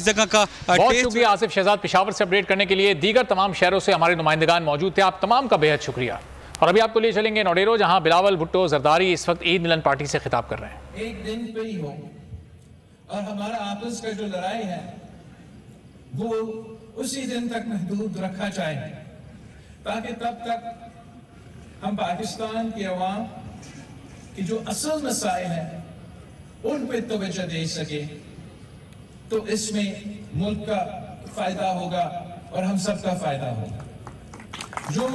इस जगह का बहुत शुक्रिया आसिफ शहजाद, पेशावर से अपडेट करने के लिए। दीगर तमाम शहरों से हमारे नुमाइंदगान मौजूद थे, आप तमाम का बेहद शुक्रिया। और अभी आपको लिए चलेंगे नोडेरो, जहां बिलावल भुट्टो जरदारी इस वक्त ईद मिलन पार्टी से खिताब कर रहे हैं। एक दिन पे ही हो और हमारा आपस का जो लड़ाई है वो उसी दिन तक महदूद रखा जाए, ताकि तब तक हम पाकिस्तान की अवाम की जो असल मसाइल हैं उन पे तवज्जो दे सके, तो इसमें मुल्क का फायदा होगा और हम सबका फायदा होगा। जो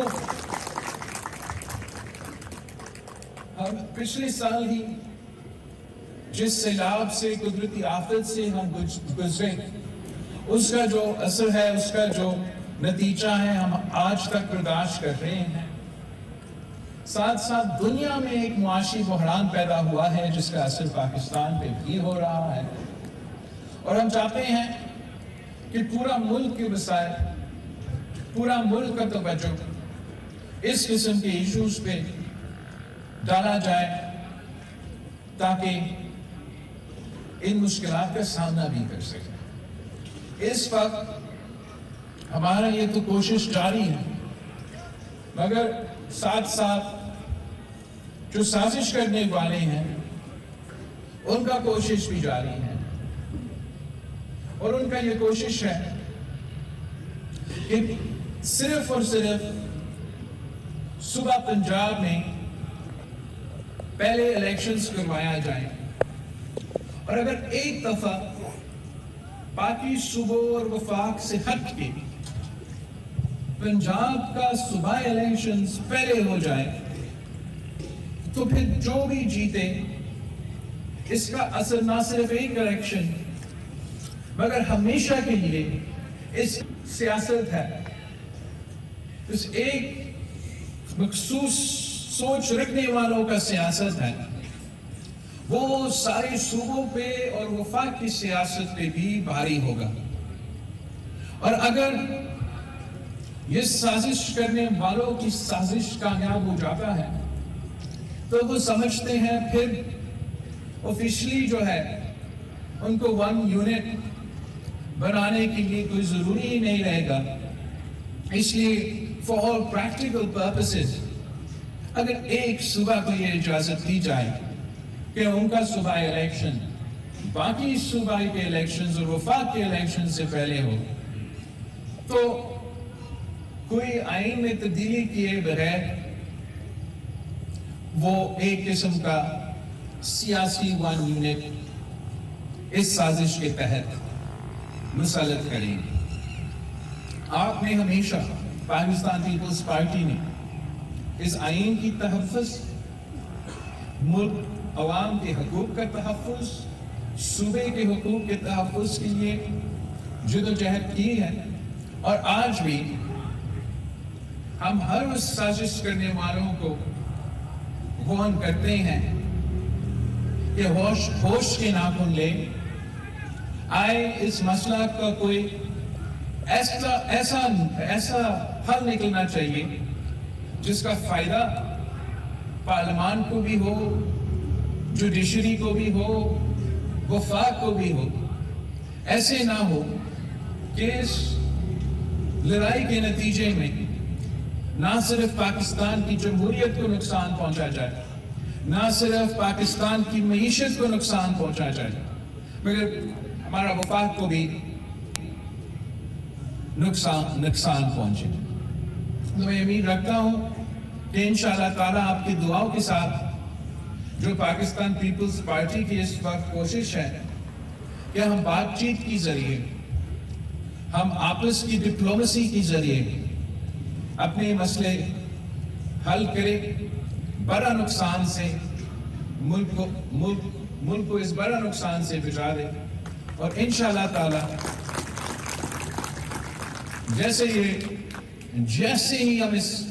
हम पिछले साल ही जिस सैलाब से, कुदरती आफत से हम गुजरे, उसका जो असर है, उसका जो नतीजा है, हम आज तक बर्दाश्त कर रहे हैं। साथ साथ दुनिया में एक मुआशी बहरान पैदा हुआ है जिसका असर पाकिस्तान पे भी हो रहा है, और हम चाहते हैं कि पूरा मुल्क के मसाइल, पूरा मुल्क का तवज्जो इस किस्म के इश्यूज पे डाला जाए, ताकि इन मुश्किलात का सामना भी कर सके। इस वक्त हमारा ये तो कोशिश जारी है, मगर साथ साथ जो साजिश करने वाले हैं उनका कोशिश भी जारी है, और उनका ये कोशिश है कि सिर्फ और सिर्फ सुबह पंजाब में पहले इलेक्शंस करवाया जाए, और अगर एक दफा बाकी सूबों और वफाक से हट के पंजाब का सूबा इलेक्शंस पहले हो जाए, तो फिर जो भी जीते इसका असर ना सिर्फ एक इलेक्शन मगर हमेशा के लिए इस सियासत है, इस एक मखसूस सोच रखने वालों का सियासत है, वो सारे सूबों पे और वफाक की सियासत पे भी भारी होगा। और अगर ये साजिश करने वालों की साजिश कामयाब हो जाता है, तो वो समझते हैं फिर ऑफिशियली जो है उनको वन यूनिट बनाने के लिए कोई जरूरी ही नहीं रहेगा। इसलिए फॉर ऑल प्रैक्टिकल पर्पसेस अगर एक सूबा को ये इजाजत दी जाए कि उनका सूबाई इलेक्शन बाकी सूबाई के इलेक्शंस और वफाक के इलेक्शन से पहले हो, तो कोई आईन में तब्दीली किए बगैर वो एक किस्म का सियासी वन यूनिट इस साजिश के तहत मुसल्लत करेंगे। आपने हमेशा, पाकिस्तान पीपल्स पार्टी ने इस आईन की तहफ़्फ़ुज़, मुल्क अवाम के हकूक़ का तहफ़्फ़ुज़, सूबे के हकूक़ के तहफ़्फ़ुज़ के लिए जदोजहद की है, और आज भी हम हर उस साजिश करने वालों को वार्न करते हैं कि होश के नाखून ले आए। इस मसला का कोई ऐसा हल निकलना चाहिए जिसका फायदा पार्लियामान को भी हो, जुडिशरी को भी हो, वफाक को भी हो। ऐसे ना हो कि इस लड़ाई के नतीजे में ना सिर्फ पाकिस्तान की जमहूरियत को नुकसान पहुंचा जाए, ना सिर्फ पाकिस्तान की मईशत को नुकसान पहुंचा जाए, मगर हमारा वफाक को भी नुकसान पहुंचे। तो मैं उम्मीद रखता हूं कि इंशाअल्लाह ताला आपकी दुआओं के साथ जो पाकिस्तान पीपल्स पार्टी की इस वक्त कोशिश है कि हम बातचीत के जरिए, हम आपस की डिप्लोमेसी के जरिए अपने मसले हल करें, बड़ा नुकसान से मुल्क को इस बड़ा नुकसान से बचा दे, और इंशाअल्लाह ताला जैसे ही हम इस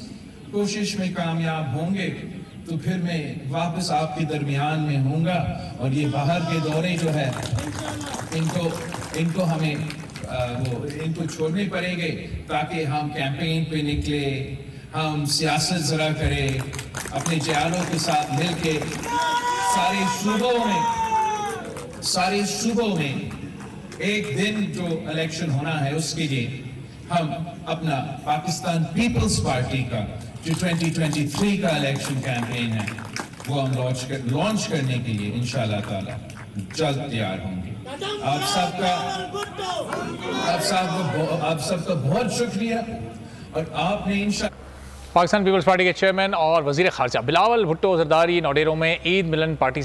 कोशिश में कामयाब होंगे, तो फिर मैं वापस आपके दरमियान में होऊंगा, और ये बाहर के दौरे जो है इनको हमें इनको छोड़ने पड़ेंगे, ताकि हम कैंपेन पे निकले, हम सियासत जरा करें, अपने जयालों के साथ मिलके सारे सूबों में ایک دن جو الیکشن ہونا ہے اس کے لیے ہم اپنا پاکستان پیپلز پارٹی کا جو 2023 کا الیکشن کیمپین ہے وہ ہم لانچ کرنے کے لیے انشاءاللہ تعالی جلد تیار ہوں گے. آپ سب کا بہت شکریہ اور آپ نے پاکستان پیپلز پارٹی کے چیئرمین اور وزیر خارجہ بلاول بھٹو زرداری نوڈیرو میں عید ملن پارٹی